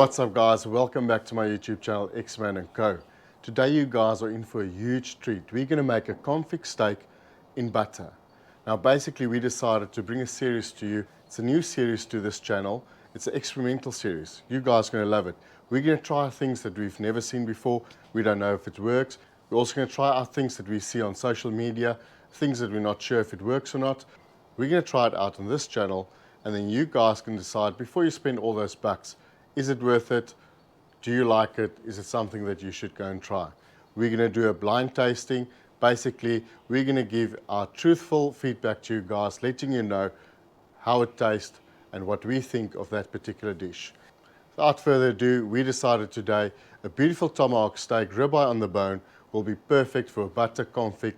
What's up guys, welcome back to my YouTube channel Xman Co. Today you guys are in for a huge treat. We're going to make a confit steak in butter. Now basically we decided to bring a series to you. It's a new series to this channel. It's an experimental series. You guys are going to love it. We're going to try things that we've never seen before. We don't know if it works. We're also going to try out things that we see on social media, things that we're not sure if it works or not. We're going to try it out on this channel, and then you guys can decide before you spend all those bucks. Is it worth it? Do you like it? Is it something that you should go and try? We're going to do a blind tasting. Basically, we're going to give our truthful feedback to you guys, letting you know how it tastes and what we think of that particular dish. Without further ado, we decided today a beautiful tomahawk steak, ribeye on the bone, will be perfect for a butter confit.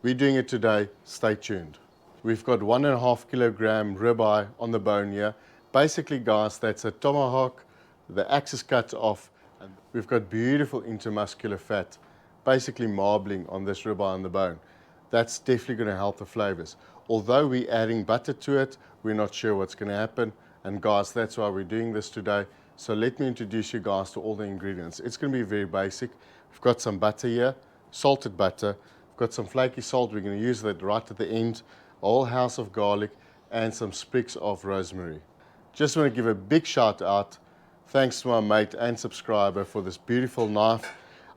We're doing it today. Stay tuned. We've got 1.5 kilogram ribeye on the bone here. Basically, guys, that's a tomahawk. The axe is cut off, and we've got beautiful intermuscular fat, basically marbling on this ribeye on the bone. That's definitely going to help the flavors. Although we're adding butter to it, we're not sure what's going to happen. And guys, that's why we're doing this today. So let me introduce you guys to all the ingredients. It's going to be very basic. We've got some butter here, salted butter. We've got some flaky salt. We're going to use that right at the end. A whole house of garlic and some sprigs of rosemary. Just want to give a big shout out. Thanks to my mate and subscriber for this beautiful knife.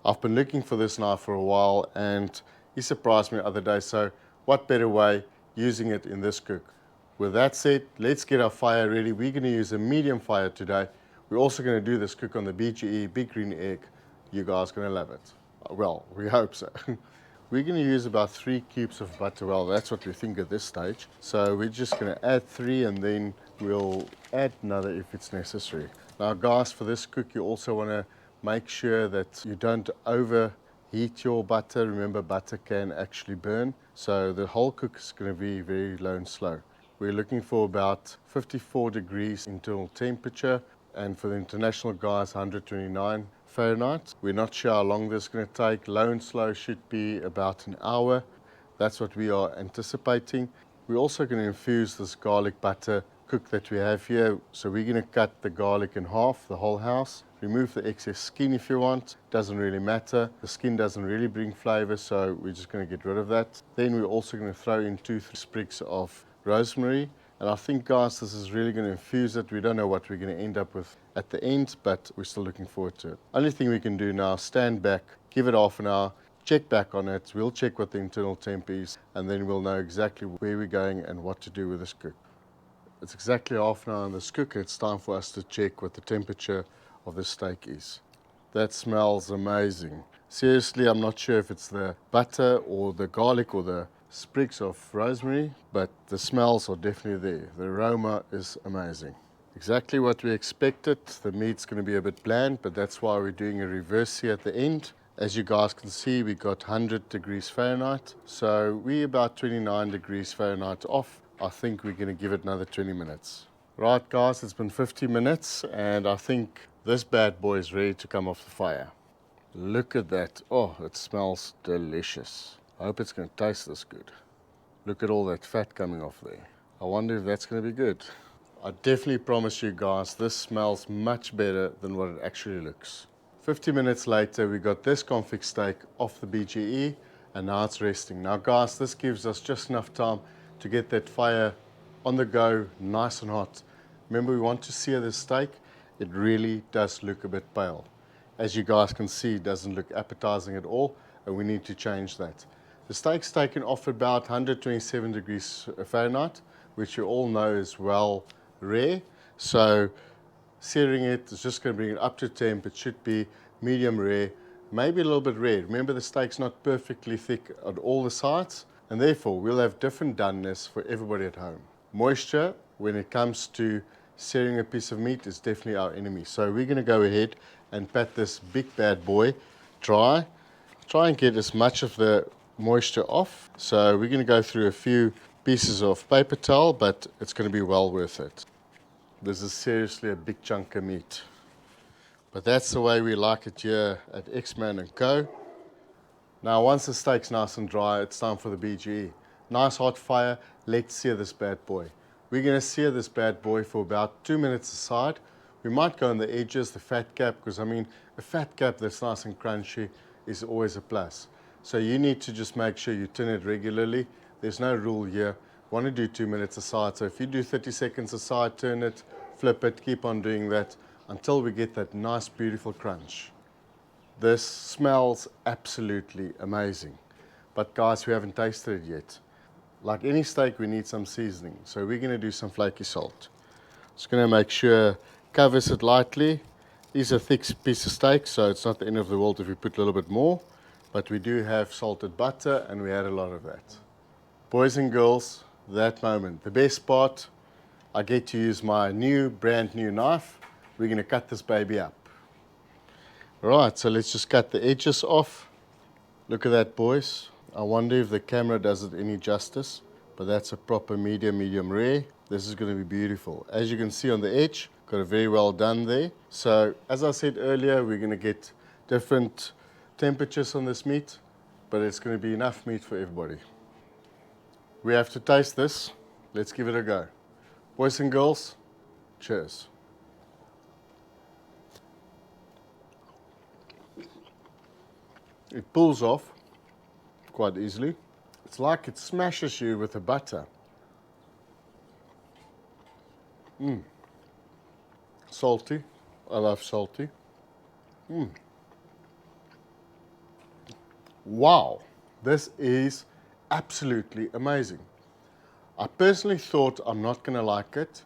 I've been looking for this knife for a while and he surprised me the other day. So what better way using it in this cook? With that said, let's get our fire ready. We're going to use a medium fire today. We're also going to do this cook on the BGE, Big Green Egg. You guys are going to love it. Well, we hope so. We're going to use about 3 cubes of butter. Well, that's what we think at this stage. So we're just going to add 3 and then we'll add another if it's necessary. Now guys, for this cook you also want to make sure that you don't overheat your butter. Remember, butter can actually burn. So the whole cook is going to be very low and slow. We're looking for about 54 degrees internal temperature, and for the international guys 129 Fahrenheit. We're not sure how long this is going to take. Low and slow should be about an hour. That's what we are anticipating. We're also going to infuse this garlic butter cook that we have here. So we're going to cut the garlic in half, the whole house. Remove the excess skin if you want. Doesn't really matter. The skin doesn't really bring flavor, so we're just going to get rid of that. Then we're also going to throw in 2-3 sprigs of rosemary. And I think, guys, this is really going to infuse it. We don't know what we're going to end up with at the end, but we're still looking forward to it. Only thing we can do now, stand back, give it half an hour, check back on it. We'll check what the internal temp is, and then we'll know exactly where we're going and what to do with this cook. It's exactly half an hour on this cook. It's time for us to check what the temperature of the steak is. That smells amazing. Seriously, I'm not sure if it's the butter or the garlic or the sprigs of rosemary, but the smells are definitely there. The aroma is amazing. Exactly what we expected. The meat's going to be a bit bland, but that's why we're doing a reverse here at the end. As you guys can see, we got 100 degrees Fahrenheit, so we're about 29 degrees Fahrenheit off. I think we're going to give it another 20 minutes. Right guys, it's been 50 minutes and I think this bad boy is ready to come off the fire. Look at that. Oh, it smells delicious. I hope it's going to taste this good. Look at all that fat coming off there. I wonder if that's going to be good. I definitely promise you guys, this smells much better than what it actually looks. 50 minutes later, we got this confit steak off the BGE and now it's resting. Now guys, this gives us just enough time to get that fire on the go, nice and hot. Remember, we want to sear the steak. It really does look a bit pale. As you guys can see, it doesn't look appetizing at all, and we need to change that. The steak's taken off about 127 degrees Fahrenheit, which you all know is well rare. So searing it is just going to bring it up to temp. It should be medium rare, maybe a little bit rare. Remember, the steak's not perfectly thick on all the sides, and therefore we'll have different doneness for everybody at home. Moisture, when it comes to searing a piece of meat, is definitely our enemy. So we're going to go ahead and pat this big bad boy dry. Try and get as much of the moisture off. So we're going to go through a few pieces of paper towel, but it's going to be well worth it. This is seriously a big chunk of meat. But that's the way we like it here at Xman Co. Now once the steak's nice and dry, it's time for the BGE. Nice hot fire, let's sear this bad boy. We're going to sear this bad boy for about 2 minutes aside We might go on the edges, the fat cap, because I mean, a fat cap that's nice and crunchy is always a plus. So you need to just make sure you turn it regularly. There's no rule here. Want to do 2 minutes aside. So if you do 30 seconds aside, turn it, flip it, keep on doing that until we get that nice, beautiful crunch. This smells absolutely amazing. But guys, we haven't tasted it yet. Like any steak, we need some seasoning. So we're going to do some flaky salt. Just going to make sure covers it lightly. These are thick piece of steak, so it's not the end of the world if we put a little bit more. But we do have salted butter, and we add a lot of that. Boys and girls, that moment. The best part, I get to use my brand new knife. We're going to cut this baby up. Right, so let's just cut the edges off. Look at that, boys. I wonder if the camera does it any justice, but that's a proper medium rare. This is going to be beautiful. As you can see on the edge, got it very well done there. So as I said earlier, we're going to get different temperatures on this meat, but it's going to be enough meat for everybody. We have to taste this. Let's give it a go. Boys and girls, cheers. It pulls off quite easily. It's like it smashes you with the butter. Salty. I love salty. Wow, this is absolutely amazing. I personally thought I'm not going to like it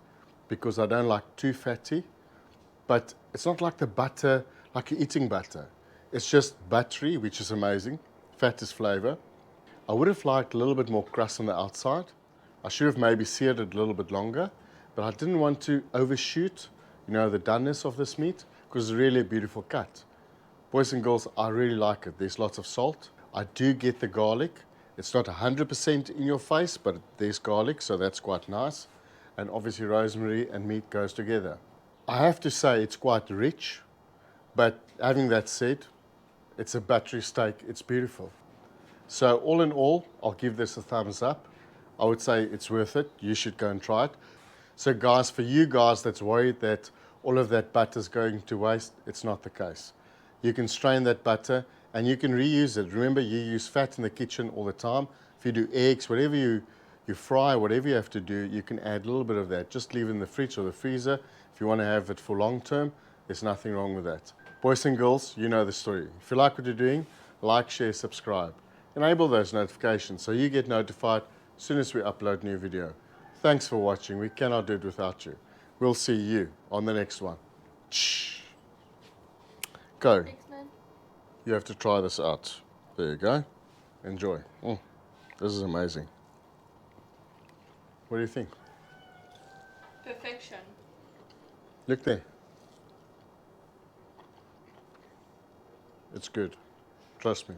because I don't like too fatty, but it's not like the butter, like you're eating butter. It's just buttery, which is amazing. Fat is flavor. I would have liked a little bit more crust on the outside. I should have maybe seared it a little bit longer, but I didn't want to overshoot, you know, the doneness of this meat because it's really a beautiful cut. Boys and girls, I really like it. There's lots of salt. I do get the garlic. It's not 100% in your face, but there's garlic, so that's quite nice. And obviously rosemary and meat goes together. I have to say it's quite rich, but having that said, it's a buttery steak. It's beautiful. So all in all, I'll give this a thumbs up. I would say it's worth it. You should go and try it. So guys, for you guys that's worried that all of that butter is going to waste, it's not the case. You can strain that butter and you can reuse it. Remember, you use fat in the kitchen all the time. If you do eggs, whatever you fry, whatever you have to do, you can add a little bit of that. Just leave it in the fridge or the freezer. If you want to have it for long term, there's nothing wrong with that. Boys and girls, you know the story. If you like what you're doing, like, share, subscribe. Enable those notifications so you get notified as soon as we upload new video. Thanks for watching. We cannot do it without you. We'll see you on the next one. Go. Xman. You have to try this out. There you go. Enjoy. This is amazing. What do you think? Perfection. Look there. It's good. Trust me.